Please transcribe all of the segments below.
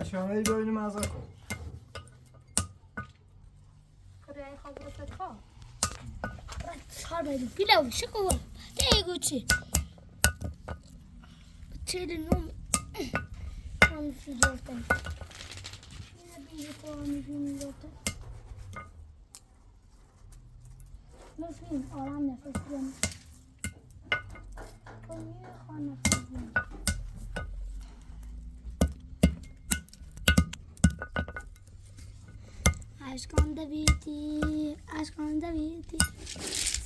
شامل ببینیم مزه کن خدای خواب رو بکن چهار باید پیلو شکو دیگو چی چیلی نوم هم فیلوفتن اینه بیگه قوانی فیلوفتن نفیم آرام نفس کنم کنیه خواه نفس کنم عشقان دویدی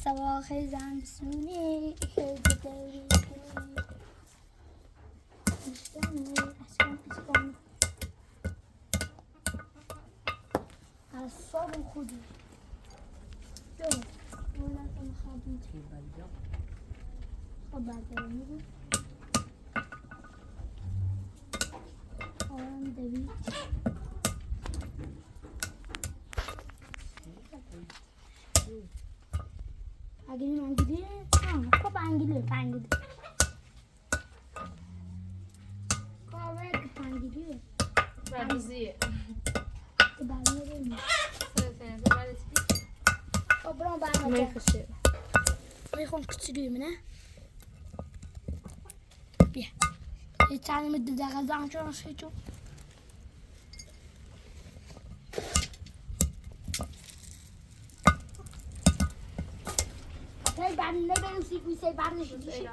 سوا خیزن بسونی خیزی دویدی عشقان از صاب خودی جو ولکن خوابی خواب برداری بود آرام دوید اگه این انگلیه خب انگلیه پنگلیه کاوه که پنگلیه بریزیه که برمیه برمیه سرسنه بریزی خب برام برمیه میخشه میخوام کچلویم نه بیا یه تانی مده دقیقه زن چون شیچو Hey, ben ne benim sikmi şey var ne şey.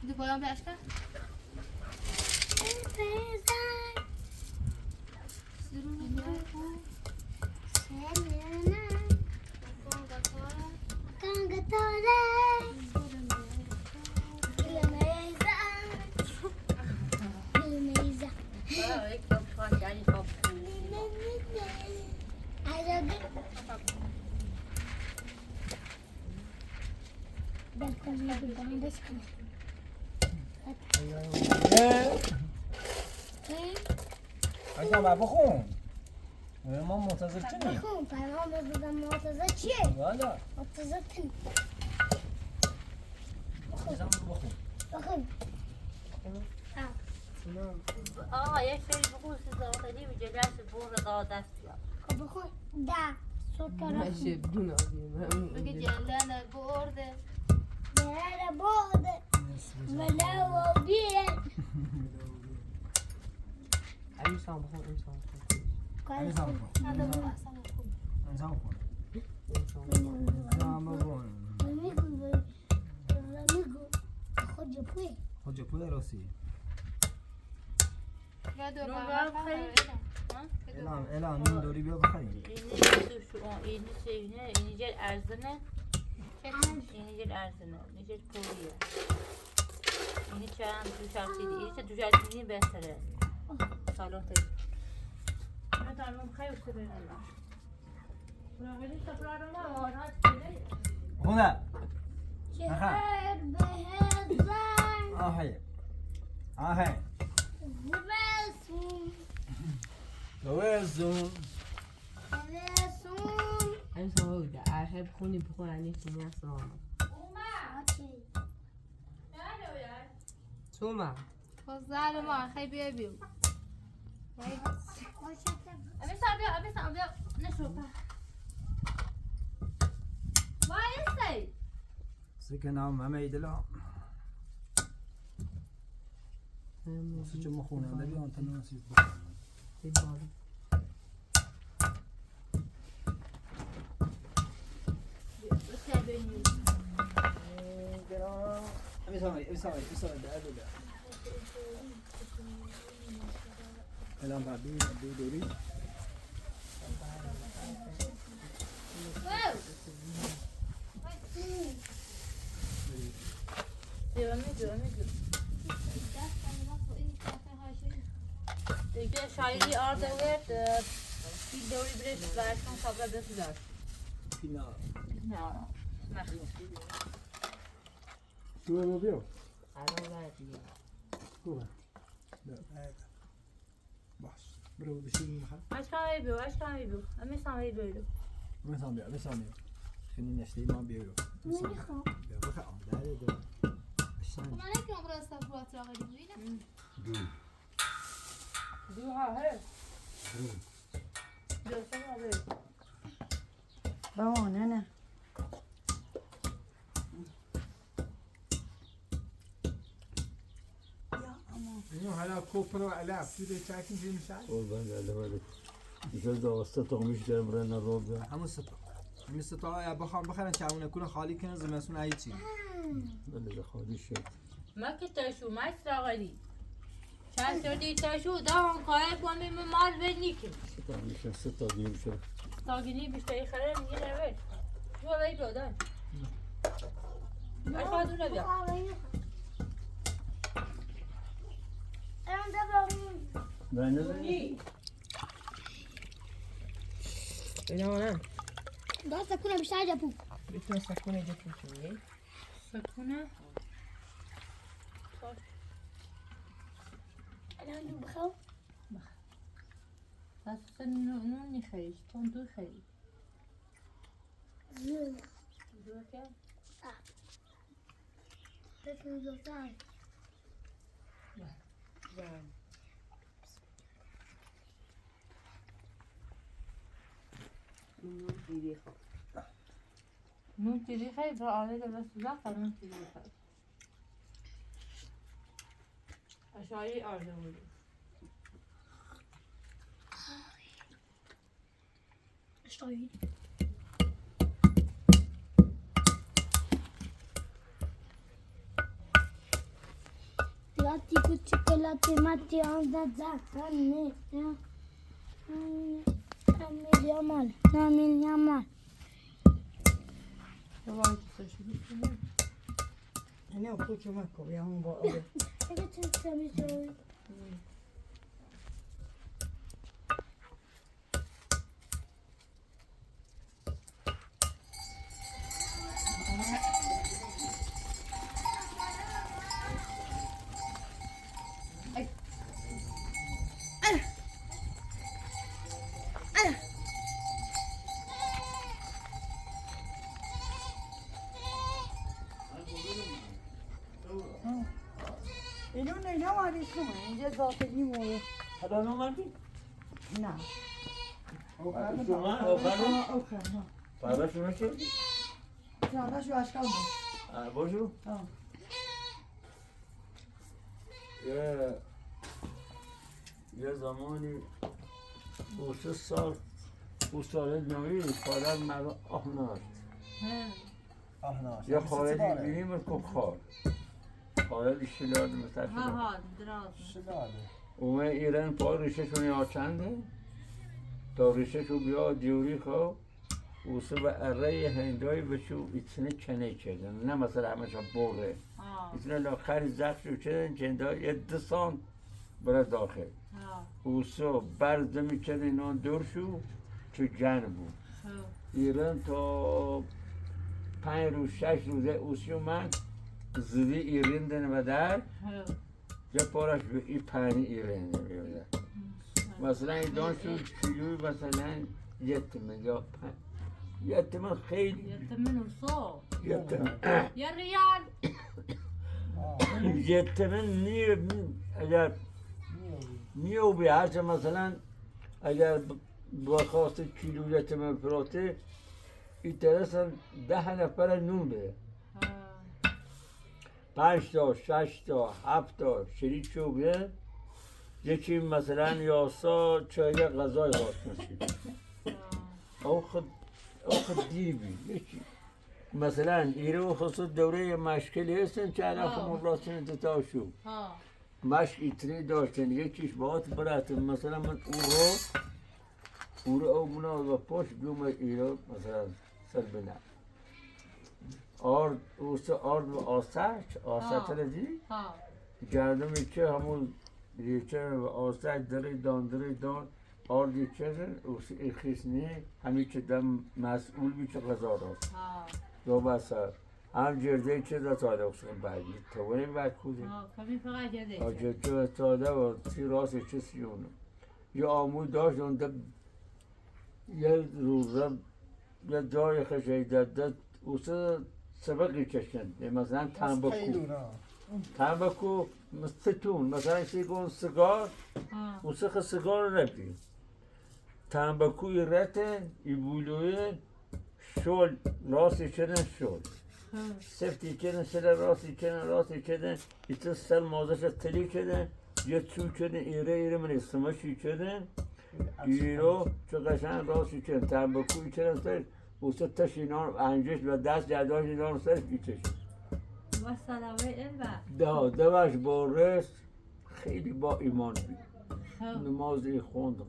Du koyalım bir aşka. اگه ما بخون ما منتظر چنی؟ بخون پیغام بودم منتظر چیه؟ والا منتظر چی؟ بخون آقا یه شوی بخون سیزاقلی و جلس بور دادست یا خب بخون ده صوت من کنم شبدون بگه جلن برده بره بوده ولو بیه انسان بخون انسان انسان بخون انسان بخون انسان بخون خود جپوی خود پول راسی الان نون دوری بیا بخریم اینی سوینه اینی جل ارزنه اینی جل ارزنه اینی جل پولیه اینی چند دو شرطیدی بهتره سالون تایی من دارم خیلی بسته بریم خونه شهر به زن آهی آهی بسون دوزون بسون انسان بوده ارهب خونی بخون عنی خونی اصلا توما خزر ما خیلی بیا بیو امی سر بیا نشو وایسی سکن هم همه ایدلا سوچه مخونه داری آن تناسیب بکنم امسامي ده الان بعدی دوری دیگه شایری آرده ورد bir دوری برش برشان sabra بسیار فینا نه تو رو بیو الان باید دیگه خوبه باش برو بشین میخواد اشکان بیو امی سامی بیو مسامي خليني نشتري ما بيرو نمیخوام. بخوام ده الشان من نمیتونم برای استفاده را قدیم ببینم دو ها هر دو سما بیو بابا نه اینو حالا کوپر و علف سیده چاکین چی میشه؟ قربان الله ولك مثل دوسته تقمیش دارم برای نروبه همون ستا یا بخرن چمونه کنه خالی کنه زمستون ای چی ولی خالی شد ما که تاشو ما استراغلی چند سردی تاشو دا هم کار کنم مال به نیکیم ستا میشه ستا دیم شد تاگینی بیشتری خرر میگه نوید شو بایی بیادن اشکان دونه بیا ben ne zaman اینا نه دست کنه بیشتر جپو میتونه سکونه جتون کنی سکونه الان دو بخوام اساسا نون نخرید تون دو خرید دو که بکن زودتر نون دیری خواه نون تیری خرید برای آره دلست زخت نون تیری خرید اشاری آرده بودیم اشتایی لاتی کوچیک لاتی ماتی آن زخانه نمیل یامال دوباره کسا شدید کنیم نه کوچه مکو یا اون با آره اگه چه سمیزوی اینو نه وارد کنه اینجا داخلی موه حالا نمردی؟ نه شما آخر نه فردا شما چه؟ زنده شو اشکال بود باشو آه. یه زمانی دو سه سال دو سال نوی پادر مرا آهناست یه خارجی بینیم کن خار خارجی شلاد مثل ها شلاد ها دراز شلاله اومه ایران پا ریششون یا چنده تا ریششو بیا جوری خو اوسه به اره هندای بشو ایتسنه چنه چدن نه مثلا همشا بوره ایتسنه لاخر زخ شو چدن چنده یه دسان برای داخل اوسه برز میچن اینا دور شو چو جن بود ایران تا 5 روز 6 روزه اوسی من زدی ایران دن و در یه پارش به این پنی ایران نمیوده مثلا این دان شد کیلوی مثلا یتمن یا یتمن خیلی یتمن و سو یتمن یا ریال یتمن نیه اگر نیو بی مثلا اگر بخواست کیلو یتمن پراته این طرف 10 نفر نون بده 5 تا 6 تا 7 تا شریک شو بده یکی مثلا یاسا چای غذای خواست نشید او خود دیر بید یکی مثلا ایرو خصوص دوره مشکلی هستن که علاقه مبلاسن انتطاع شو مشک ایتری داشتن یکیش باعت براتن مثلا من او رو او منا و پاش بیوم ایرو مثلا سر بنا آرد و آسش رزی گردم ایچه همون ریچه و آسش دره دان آردی چهرن اوسی اخیسنی همی که دم مسئول بی چه غذا راست دو بسر هم جرده چه دا تاده اکسون بردی توانی باید کودی کمی فقط جرده جرده تاده و سی راست چه سیونه یه آمود داشت اونده یه روزه یه جای خشهی داد اوسه سبقی کشن مثلا تنبکو ستون مثلا شیگون سیگار اوسه سیگار رو نبید تنبکوی رته ای بولوی شل راستی چدن شل سفتی چدن شل راستی چدن ایتا سل مازش تلی چدن یه چو چدن ایره من اسمشی چدن ایرو چه قشن راستی چدن تنبکوی چدن سر اوسه تش اینان انجش و دست جداش اینان سر بیچش و سلامه البا دوش با رست خیلی با ایمان بید نمازی خوندم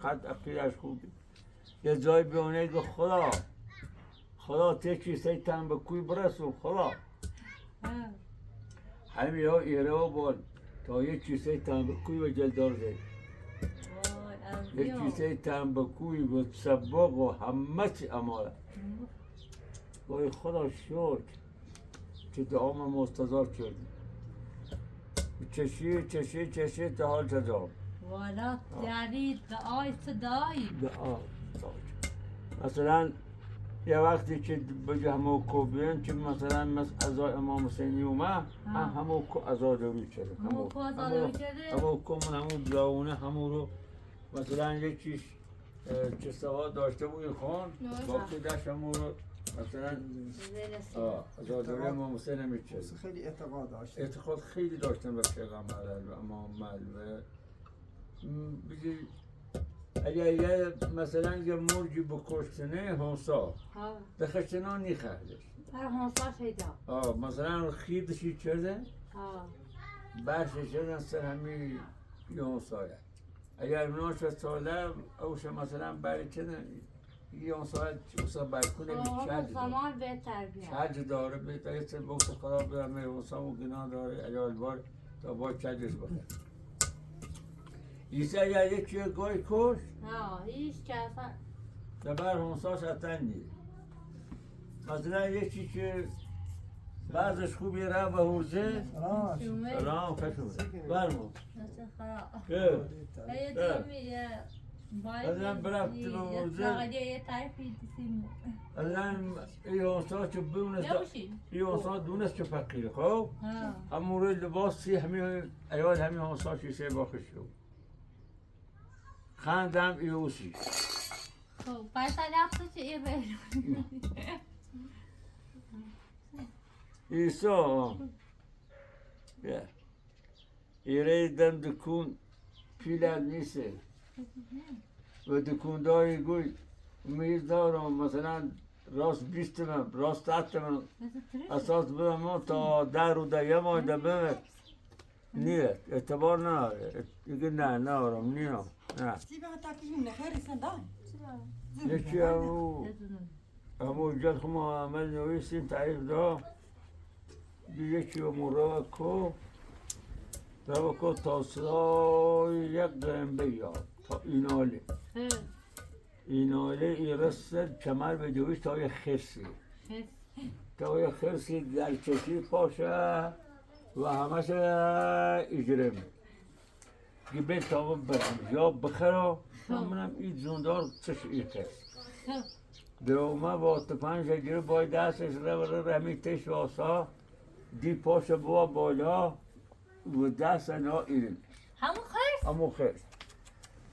قد عقیدش خوبی یه جای بیانه که خدا تکی سی تنبکوی برسون خدا همین ها ایره ها بال تا یک چیزی تنبکوی و جلدار زید یک چیزی تنبکوی و سباق و همه چی اماره وای خدا شکر که دعام مستضاف کردیم چشی تا حال تضاف والا یعنی دعای صدایی مثلا یه وقتی که بگه همو کوبین که مثلا ازای امام حسینی اومد همو ازاداری کرده همو کو من همو دعاونه همو رو مثلا یکیش چه سواد داشته بود خون با که داشت همو رو مثلا ازاداری امام حسین میچه خیلی اعتقاد خیلی داشتن به پیغمبر و امام و بگی اگر یه مثلا یه مرگی بکشتنه هنسا بخشتنا نیخردش هنسا شیدا مثلا خیدشی چرده برشی چردن سر همی یه هنسایه اگر ناش ساله اوش مثلا برای چردن یه هنسایه اوسا برکنه چرج داره بهتر یه سر بکس خراب داره هنسا و گناه داره اگر بار تا باید چرجش بخیر ایسا یا یکی گوی کش هیچ که اصلا دبر هنساش اتنگی مثلا یکی که بعضش خوبی را به حوزه سلام کشومه برمو خیلی مثلا برفت به حوزه یه تعریفی دیسیمو مثلا این هنساش که بونست این هنساش دونست که فقیره خب همون روی لباس سی همین ایال همین هنساش سی باخش شد خاندم ایوسی خب باید علاقه چه یه بیرون ایسا ایره دم دکون پیلد نیسته و دکون داری گوی میز دارم مثلا راست 20 من راست 10 من اساس بدم تا در و در یه ماه در بمت نیه اعتبار نداره دیگه نه آرام نیام نه یکی همو جد خما عمل نویسیم تعریف دا یکی رو کو تا صدای یک قنبه یاد تا ایناله ای رسد کمر به دویش تا یه خرسی در چشی پاشه و همش اجرم گیبه تا برم یا بخرا منم این زندار چش ایخه درومه با تفنگ گیره بای دستش رو همی تش واسا دی پاشه بوا بالا و دست اینا ایرم همون خرس؟ همون خرس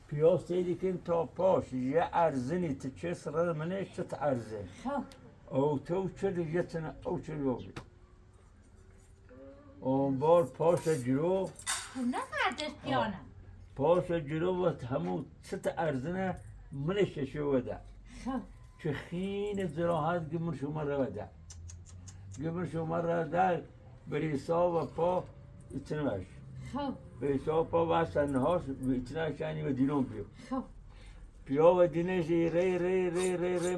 پیاز سیدی کن تا پاش یه ارزنی تچس رد منه چت ارزن خب او تو چه دیگه تنه او چه یوبی اون بار پاش جلو تو نکردش پیانم پاش جلو و همون چت ارزنه منش شو ده خب چه خین زراحت گمر شما رو ده گمر شما رو ده بری سا و پا اتنوش خب به حساب پا واسه نهاش اتنا شانی و دینم بیو خب پیا و دینش ری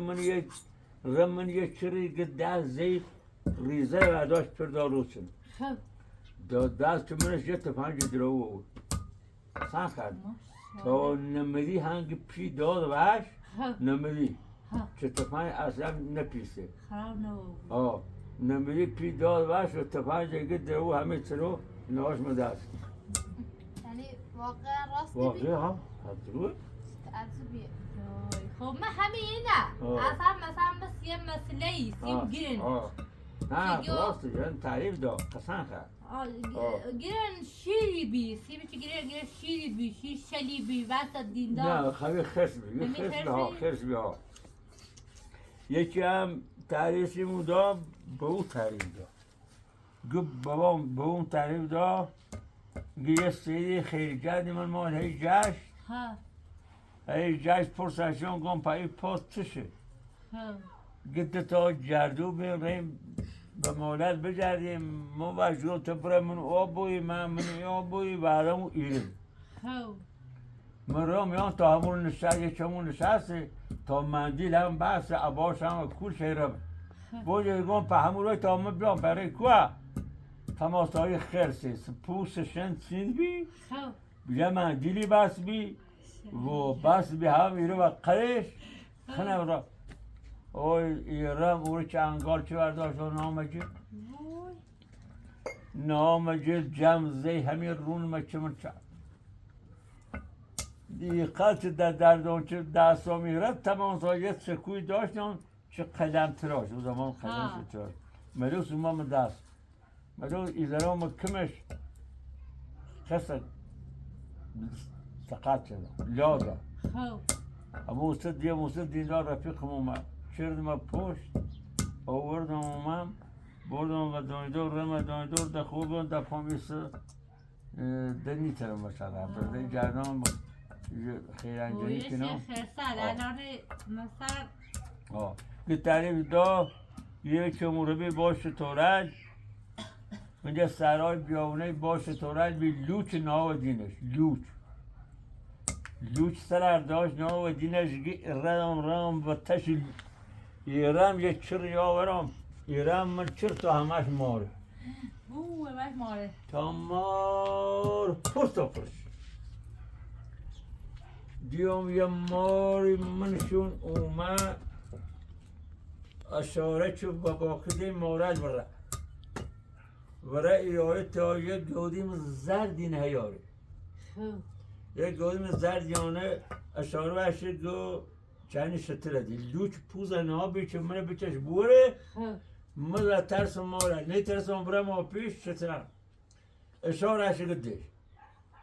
من یه چری گده زی ریزه و داشت پر داروسن خب دست منش یه تفنگ درو بود سان کرد تا نمدی هنگ پی داد واش خب نمدی ها. چه تفنگ اصلا نپیسه خراب نبود آه نمدی پی داد واش و تفنگ گد درو همه چرو نهاش مدست یعنی واقعا راست واقعی ها حضور تعجبیه خب من همینه آه. اصلا مثلا بس یه مسئله ای سیم گیرن نه دیگه. راسته جن تعریف دا قسم کرد آه. گیرن شیری بی سیم چی گیرن شیری بی شیر شلی بی وسط دیندار نه خیلی خرس بی همین خرس بی ها یکی هم تعریفی مودا به اون تعریف دا گفت بابام به اون تعریف دا یه سری خیلی جدی من مال هی جشن ها هی جشن پرسشون گم پایی پاس چشه ها گفت تا جردو بریم به مولد بجردیم ما وجود تو برای من آبوی من آبوی بعدم ایرم ها من را میان تا همون نشست یه چمون نشسته تا مندیل هم بحث عباس هم کول شیرم بوجه گم په همون روی تا من بیام برای کوه تماس های خرسی پوستشن سین بی ها یه مندیلی بس بی و بس بی هم ایره و قرش خنه را اوی ایرم او چه انگار چه برداشت و نامجی نامجی جمزه همین رون مچه من چه دیقت در دانچه دستا میرد تمام سایت سکوی داشتم چه قدم تراش او زمان قدم تراش مدوس اومم دست مدوس ایزرام کمش خسد سقط شدم لاده ها اما موسد دیندار رفیقم اومد شردم پشت آوردم اومم بردم و دانیدور رم دانیدور در خوبم در پامیس دنی ترم مثلا برده جردم خیلی انجانی کنم خرسال الان مثلا که تعریف دا یه چموربی باش تورج منجا سرای بیاونه باش تورج بی لوچ ناو دینش لوچ سر داشت ناو دینش رم و تش ایرم یه چر یاورم ایرم من چر تا همش ماره همش ماره تا مار پرس تا پرس دیوم یه ماری منشون اومد اشاره چو با باقیده مورد وره ایرای تا یک گودیم زردین هیاره یک گودیم زرد یانه اشاره بشه گو چنی شتره دی لوچ پوز نابی چه منه بچش بوره من را ترسم مورد نه ترسم برم ما پیش شتره اشاره هشه گدش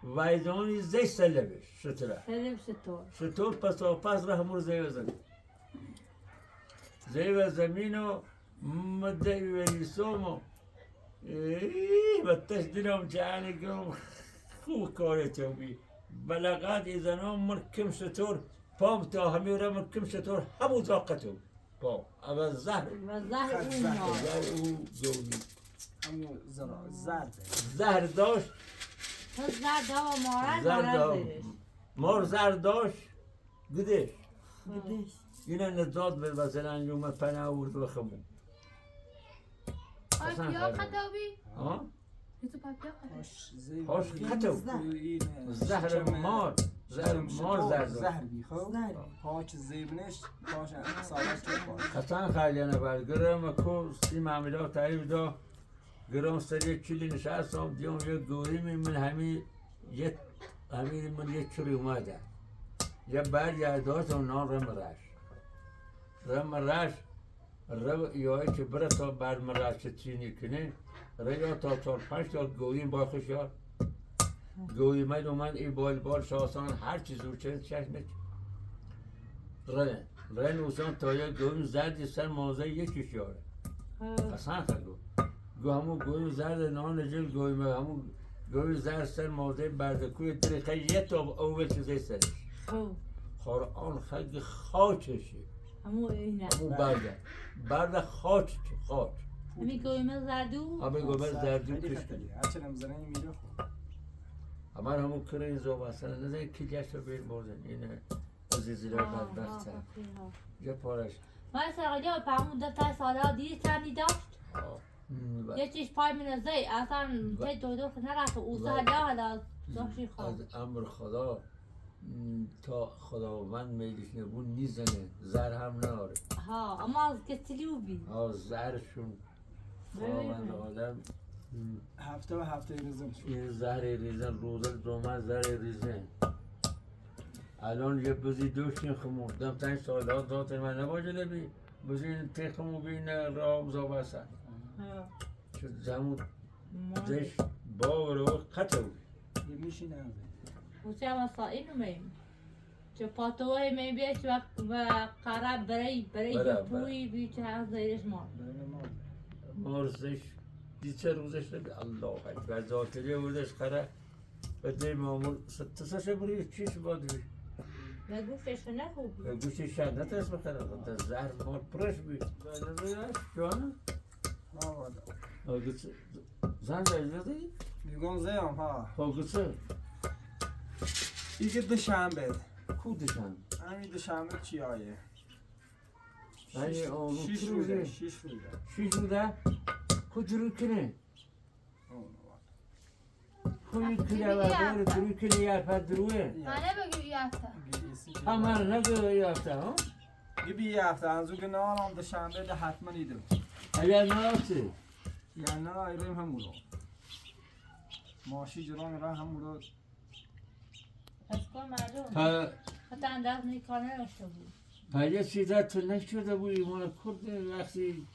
وایدانی زی سلبش شتره شطور پس را همون زیو زمین زیو زمینو مده و نیسومو بتش دینم جانی گم خوب کاری تو بی بلغات ایزنام مرکم شطور پام تا همیره مرکم شطور همون زاقتو پام اول زهر او گونی همون زرد زهر داشت زرد و مارد مار زرد داشت گدش اینه نزاد به مثلا یوم پناه ورد و خمون پاپیا خطابی ها؟ تو پاپیا هاش خطو زهر مار زرد زهر بی خب پاچ زیبنش پاچ سالش چه پاچ خطان خیلی نبرد گرم کو سی معامله تعریف دا گرم سری چیلی نشستم دیوم یه گوری من همین من یه چوری اومده یه بر یادداشت و نام رم رش یایی که بره تا برم رش چینی کنه یا تا 4-5 تا گوییم با خوشیار گوی من اومد ای بال شاسان هر چیز رو چشمت رن اوسان تا یک گوی زردی سر موزه یکیش یاره اصلا خلو گو همون گوی زرد نان جل گوی من همون گوی زرد سر موزه بردکوی دریخه یه تا اول چیزه سرش قرآن خلق خاکشه همون اینه همون برد خاک همی گوی من زردو همه گوی من زردو خیلی کش خطریه. کنی هرچه نمیزنه میره خوب. همه همون کره زوب اصلا نزدی کی جشت رو بیر بردن اینه عزیزی را بدبخت سر یه پارش من سرقالی ها پرمون دفتر ساله دیدی چندی داشت یه چیش پای منزه اصلا تی دو نرفت او ساله حالا داشتی خواب از امر خدا تا خداوند میلش نبون نیزنه زر هم ناره ها اما از کسیلیو بی زرشون خداوند آدم هفته و هفته ریزم شد. این زهر ریزن روزه دومن زهر ریزن الان یه بزی دوشتین خمون دم تنگ ساله داد من نباشه نبی بزی تخمو بین رام زاب هستن شد زمون زش باور و قطع بود یه میشینه هم وچه هم سائل میم چه پاتوه می بیش و قرب برای پوی بی چه هم زیرش ما مارزش دیچه روزش نبی الله اکبر ذاتری روزش قره بده معمول ستسش بری چیش باید بی و گوشش نخوب گوشی شد نترس بخره ده زهر مار پرش بی جوانا زن زنده دی؟ میگم زیم ها گوشه دیگه دوشنبه کودشن همین دوشنبه چی آیه؟ شیش روزه روزه 6 روزه شیش روزه کجرو کنه خوی کنه و داره دروی کنه یا پدروه منه بگی یه هفته همه نگه یافته ها بی یه هفته از اون نانم دوشنبه ده حتما ایدم اگر نافته یعنی نه ایریم همون رو ماشی جرام را همون رو پس کن معلوم تا حتی انداز نیکانه نشته بود پایه چیزا تو نشده بود ایمان کرد وقتی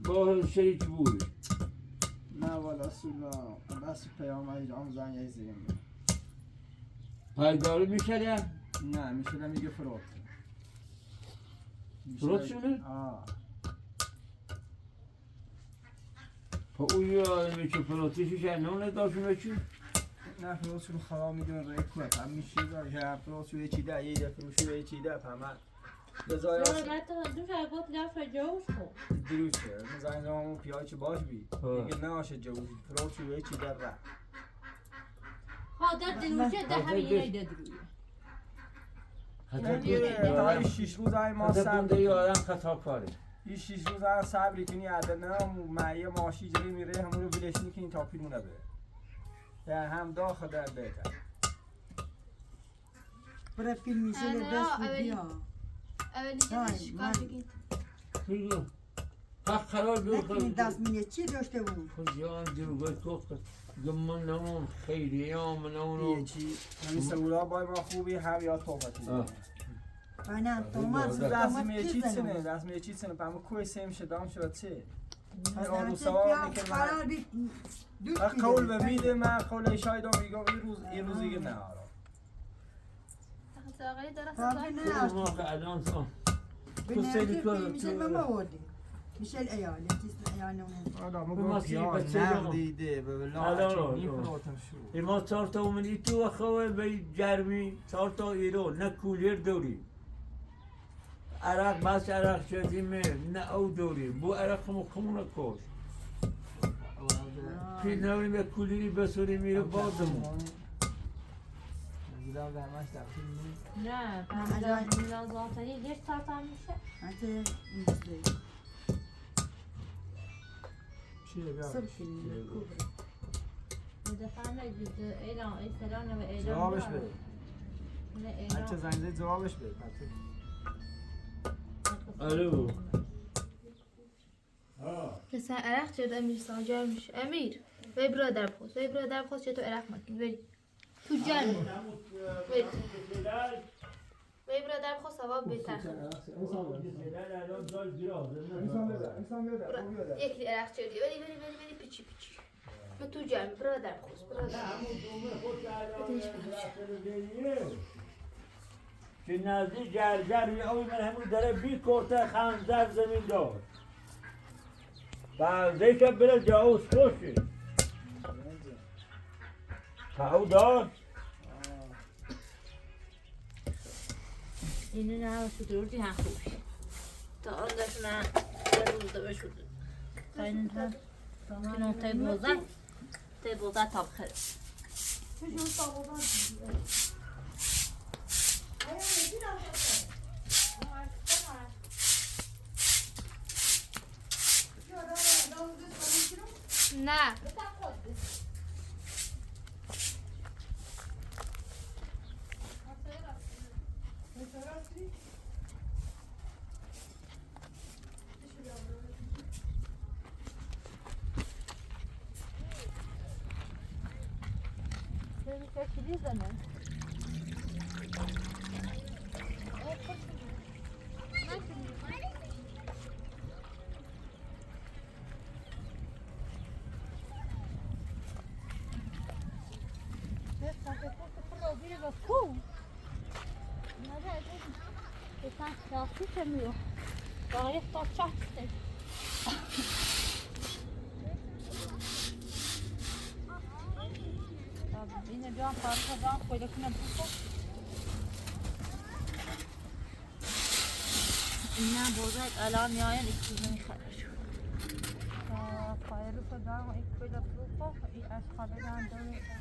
با شریک بود نه والا سولا بس پیام ایران زن یه زیم پایداری میکردم نه میشه میگه فروت فروت شده؟ آه پا او یا میشه فروتیشی که نونه داشونه چی؟ نه فروتشون خراب میدون ریکمت هم میشه که فروتشو یه چیده یه فروتشو یه چیده همه بذار حتی دو شب گفت لفت جوش کن دروشه مثلا زمان پیاچه باش بی دیگه ناشه جوش فروتشو یه چیده را ها در دروشه ده همین یه درویه تا 6 روز های ما خدا صبر بنده ی آدم خطا کاره این 6 روز های صبر کنی عدد معیه ماشی جری میره همون رو بلشنی کنی تا پیرونه بره در هم داخل در بهتر برای فیلم میشه دست بیا اولی که شکار بگید بگو حق قرار بیو نکنی دست مینه چی داشته بود خودیان دیروگاه توقت گمان نمون خیلی هم نمونو یه چی همین سهولا بای ما خوبی هم یا توفتی نه توماس دست می چی سنه دست می چی سنه پامو کوی سیم شدام شد چه آن سوال میکنه قرار بی قول به میده من قول شاید میگم این روز دیگه نه آقای درست نه ما که الان سان بنرجی میشه به ما وردی میشه ایال چیز ایال آدم ما گفت یا بچه نقدیده به الان چی فروتم شو ایما 4 تا اومدی تو خواه به گرمی 4 تا ایرو نه کولر دوری عرق بس عرق شدیم نه او دوری بو عرق مخمون کش پی نوری به کولیری بسوری میره بازمون نگیدم درمش دقیقی نیم نه پس میلان زاتری یک ساعت هم میشه حتی این دسته چیه بیا صبح کنیم دفعه نگید اعلام ایستران و اعلام جوابش بده نه هرچه اعلام زنگ زد جوابش بده الو مثلا عرق چطور امیر ساجر میشه امیر وی برادر پوست چطور عرق مکن بری تو جن وی برادر پوست ثواب بهتر یکی عرق چردی بری پیچی تو جمع برادر خوست برادر که نزدیک جرجر یه اوی من همون داره بی کرته خنزر زمین دار بعدش بره جاوز خوشی تاو دار اینو نه شدوردی هم خوبی تا آن داشت نه روزده بشده تا این هم کنون تای بوزه تا بخیر نه اینه جان پارچه جان خویده کنه بکن اینه بوزد الان میاین ایک چیزی میخواه شد خواهی رو فدام و ایک خویده بکن ای از خوابه دان دوره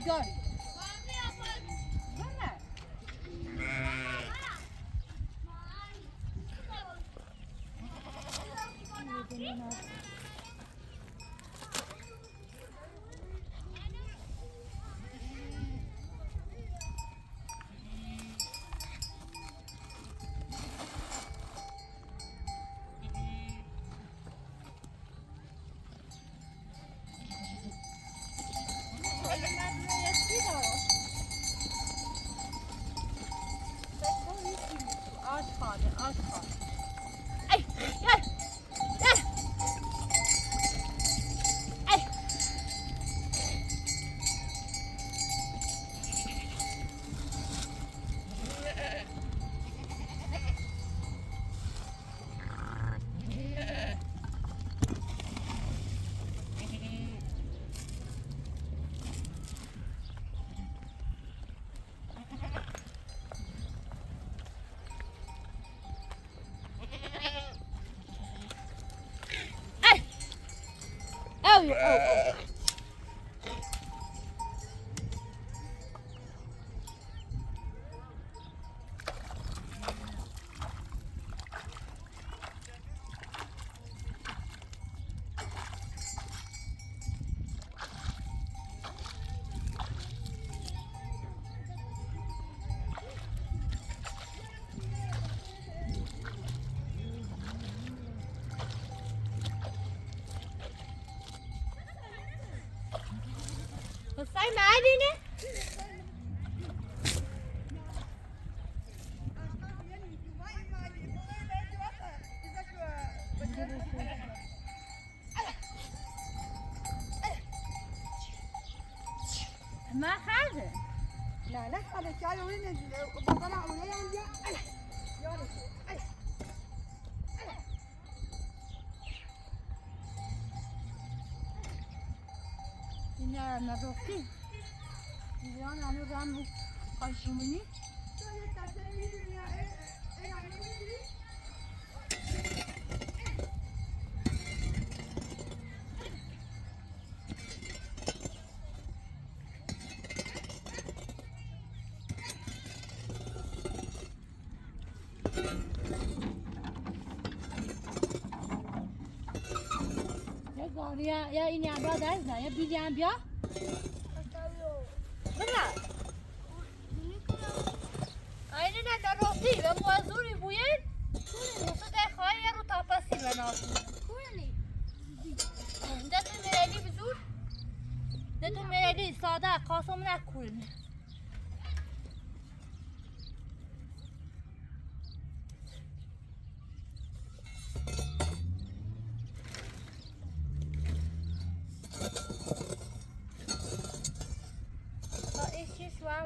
گاری Sai معدینه ما خالده لا لا خالد تعالوا وين بطلع ولا عندي يلا اینا نگفتی ایران هنوز هم خواهشمونی یا اینی هم بیا درست نه یا بیلی هم بیا بنا اینی نه درستی و موازوری بوین موسو ده خواهی رو تاپسی بناسو ده تو میرلی بزور ده تو میرلی ساده قاسم نکن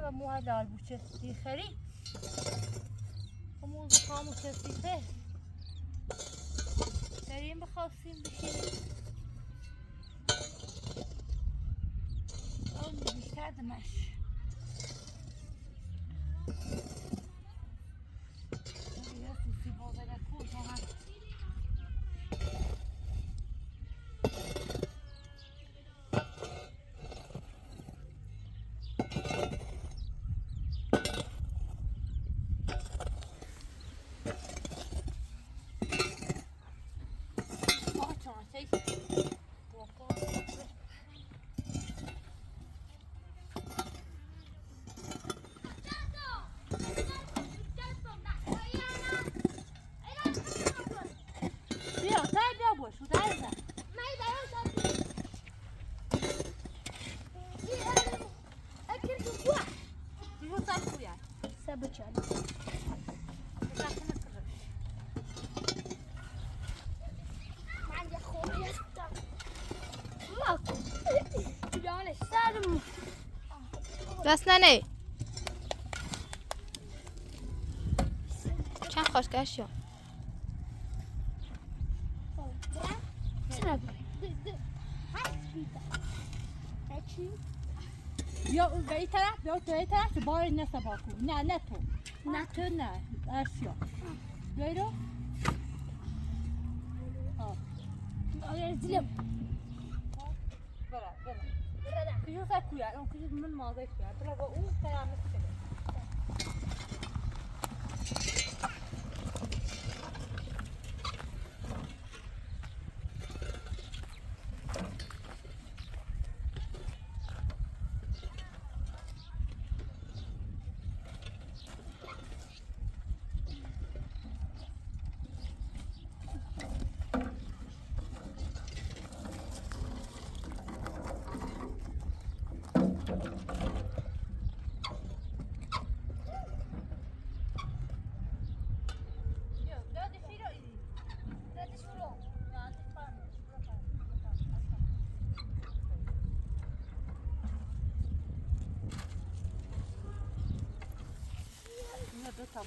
و موها دار بوچه دیخری همون خامو کسیفه داریم بخواستیم بشیریم اون بیشتر دمش یا سوسی بازه نکن هم دست ننه چند خوشگش یا یا به این طرف یا تو این طرف بار نسا باکو نه تو نه ارسیا بیایی رو زلم برا کجا سر کویار اون کجا من مازه کویار برا با اون سلام نسکده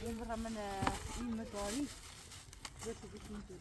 اون برا من این مداری دو تا بکن تو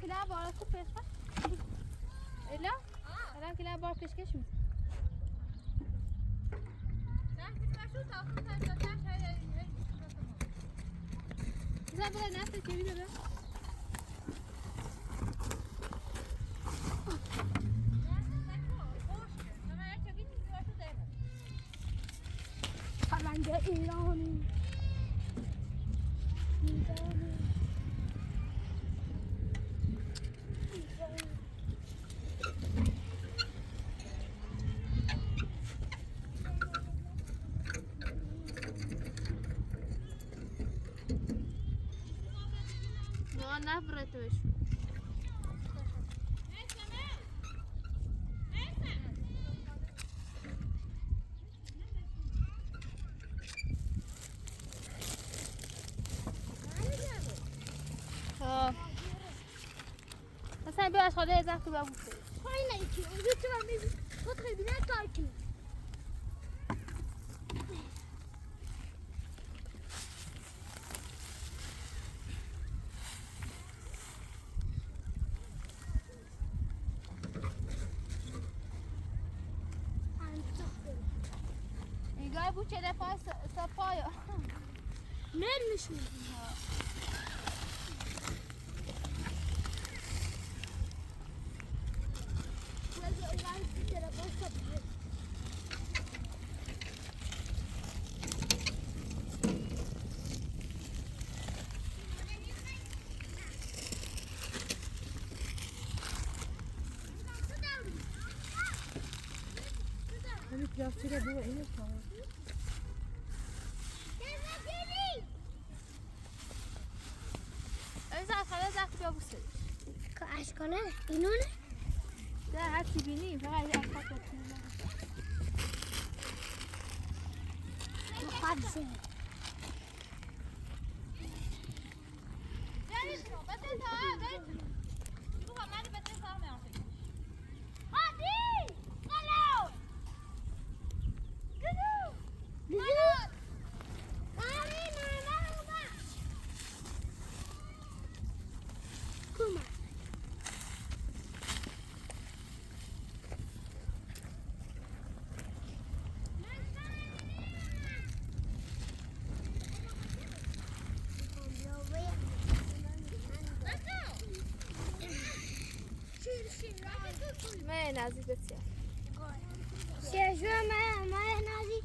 kila bara ku pesma. Ela? Ela kila bara keşkeş mi? Güzel böyle nefes çevir de. فرنگ ایرانی ما نفرتش. مثلا بیا از خاله ازم تو ببوسه. پایین ایکی اونجا چرا میزی خود خیلی نه تاکی نگاه بود چه پای سپایا. نرمش از خاله ازم تو ببوسه. که اشکانه اینو نه ده هر چی بینی فقط از خاله ببوسه. مخابزه من نزدیک بسیار. شو ما نازی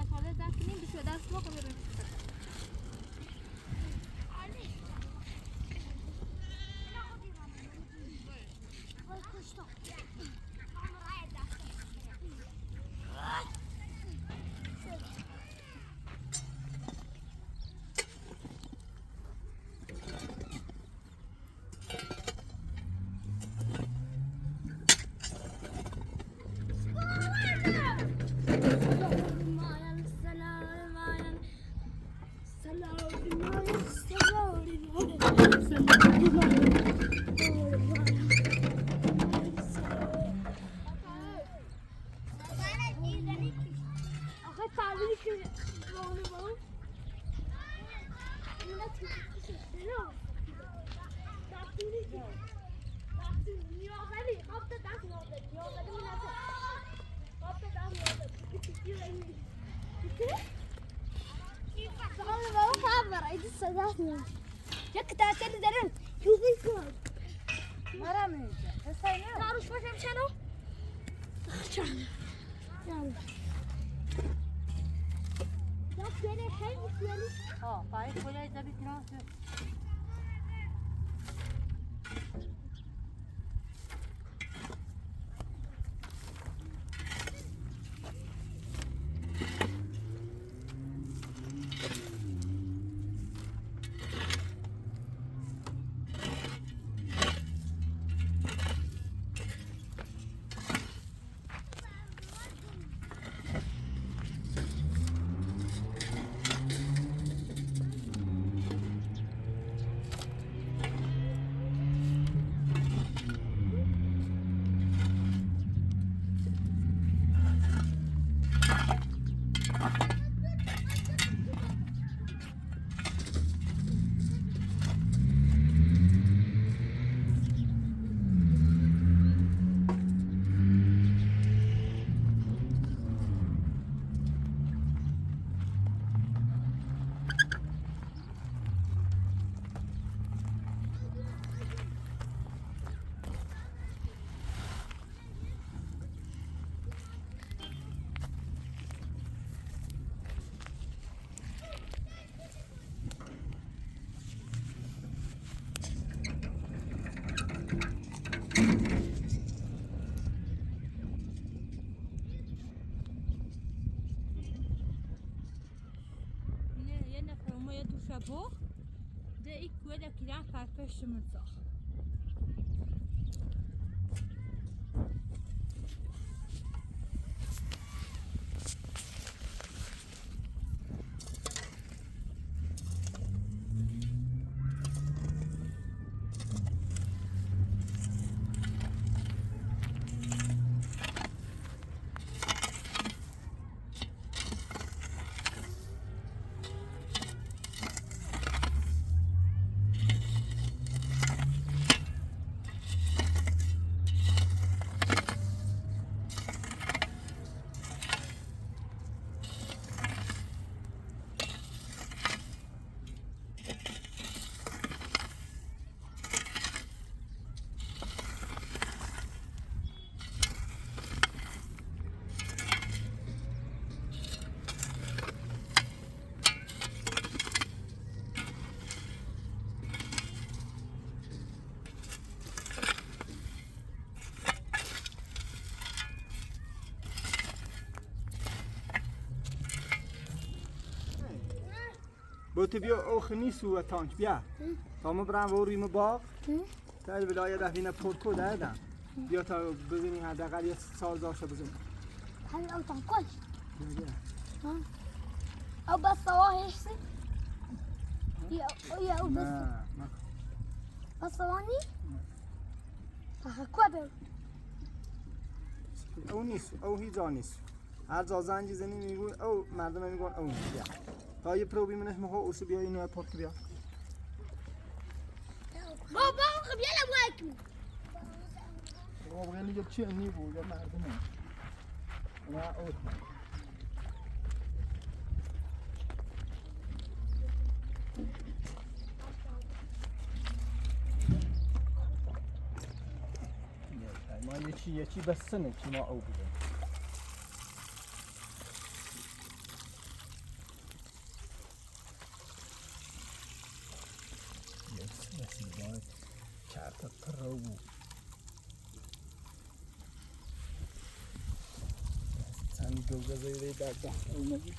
از خاله ازم کنیم بشه دست با کنیم. یک تاثیر داره چوبی کن مرامه استاینا تعرف باشم شنو چند دست بره خیلی سیالی ها پای کلای زبیت نه یه نفر ما یه دوشه بخ ده ای کوه ده کلان فرکش مرزاخ بوت بیا اوخ نیست و تانک بیا تا ما برم ورویم باغ تا ولایه دفینه پرکو دادم بیا تا ببینی حداقل یه سال داشته بزنیم هل او تنقل او بس صواهي يحسن يا او بس بس صواني كوابر او نیست او هیچ جا نیست هر جا زنجی زنی میگوی او مردم میگون او نیست بیا تا یه پروبی منش مخو اوشو بیا اینو پرک بیا بابا خب يلا واكم بابا خیلی جب چی نی بود یا مردمه نه اوت ما یه چی بسنه که ما او بودیم باید چرت پرو بود سنی گوزه زیره در ده اومدی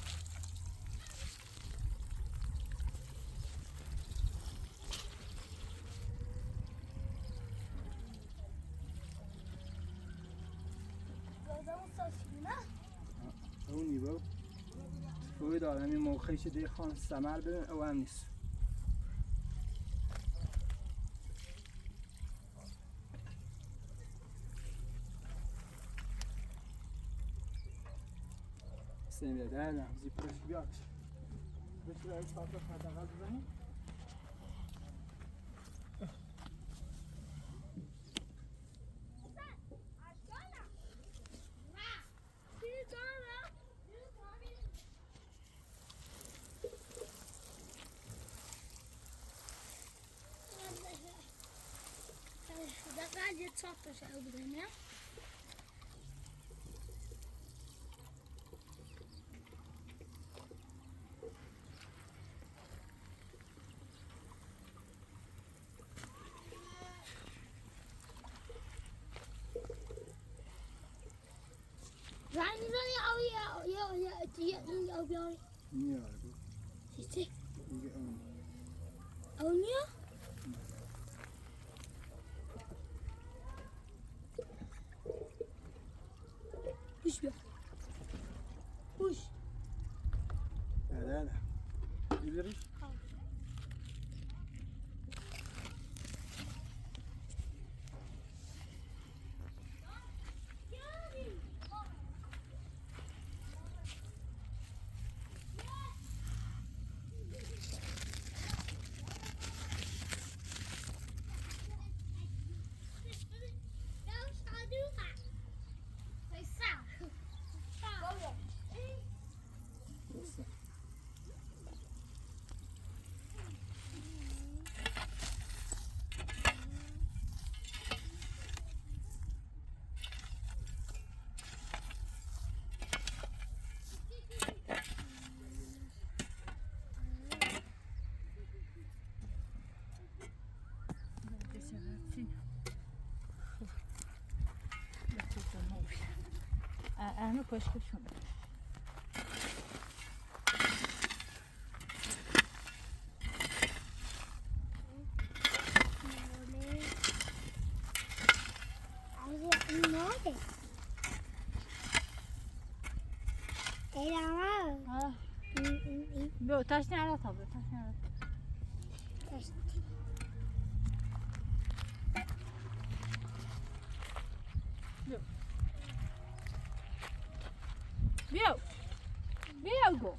اونی با توی دارم این موقعی دی خان سمر برن او هم نیست سنده دادم زیپرش بیاد بشه رای ساعت حداقل بزنیم دقیقه یه چاپ بشه او بدنیم زنی زنی او بیاری میاره چی؟ میگه اون او نیا؟ بوش بیا بوش نه بیبریش همه پشکشون بیا تاش نرا تا بیا تاش نرا بیا بیا گو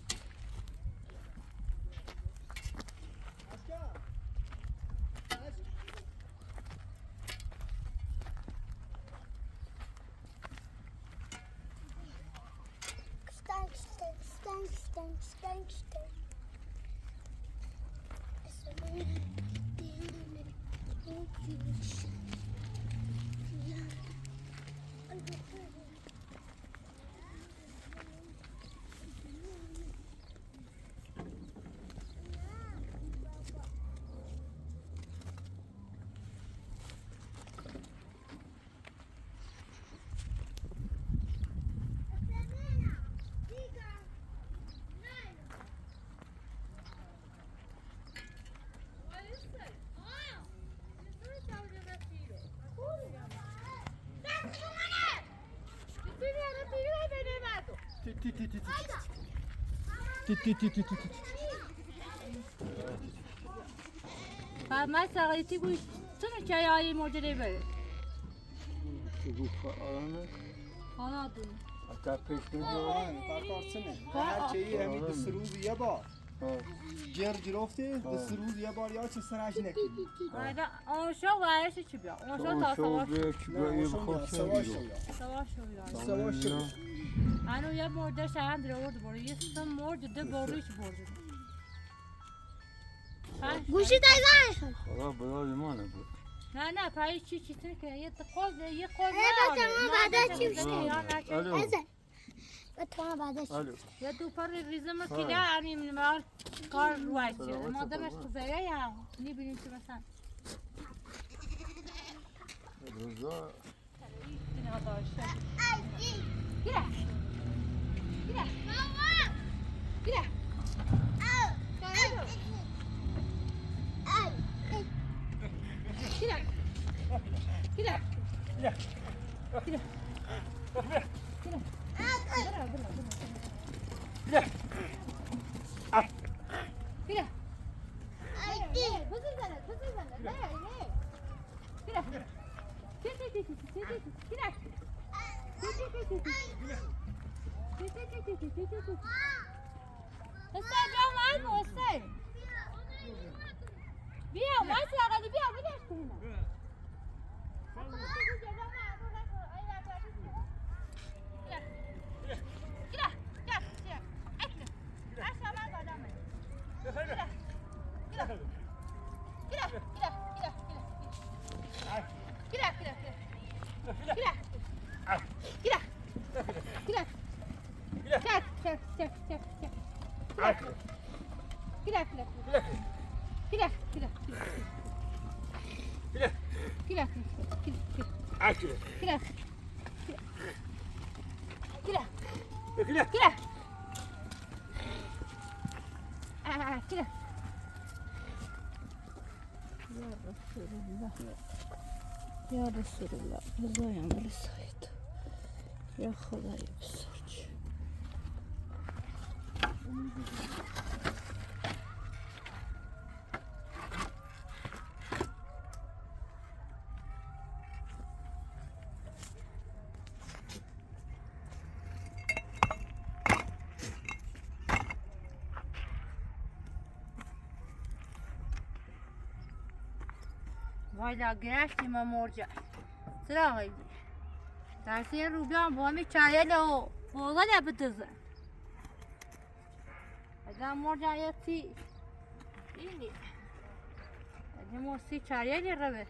من ساقیتی گوش چون چای آیی مجری بره بگو آرامه حالا دون حتی پیش بگو فرقارچنه هر چیزی همین دست روز یه بار جر جرفته دست روز یه بار یا چه سرش نکنی آنشا ورش چی بیا آنشا تا سواش سواش انو یه مرده شهند رو برد برد یه سم مرد ده باریش برد گوشی تایزای خدا برای مانه بود نه پای چی که یه قوز نه بعدا چی بشه و تو بعدا چی یه دو پر ریزم که نه همین مار کار رویسی ما دمش خزایه یا میبینیم که مثلا روزا گیره گیره گیره Gire. Gire. Gire. Gire. Gire. بیا واسه آقا بیا ولش کن یا رسول الله رضایم رسایت یا خدای بزرگ وایلا گرفتیم و مرجع سرا آقایی درسی روبیان با همی چایل و بوغل بتزن اگر مرجع یکی اینی اگر مرسی چایل روه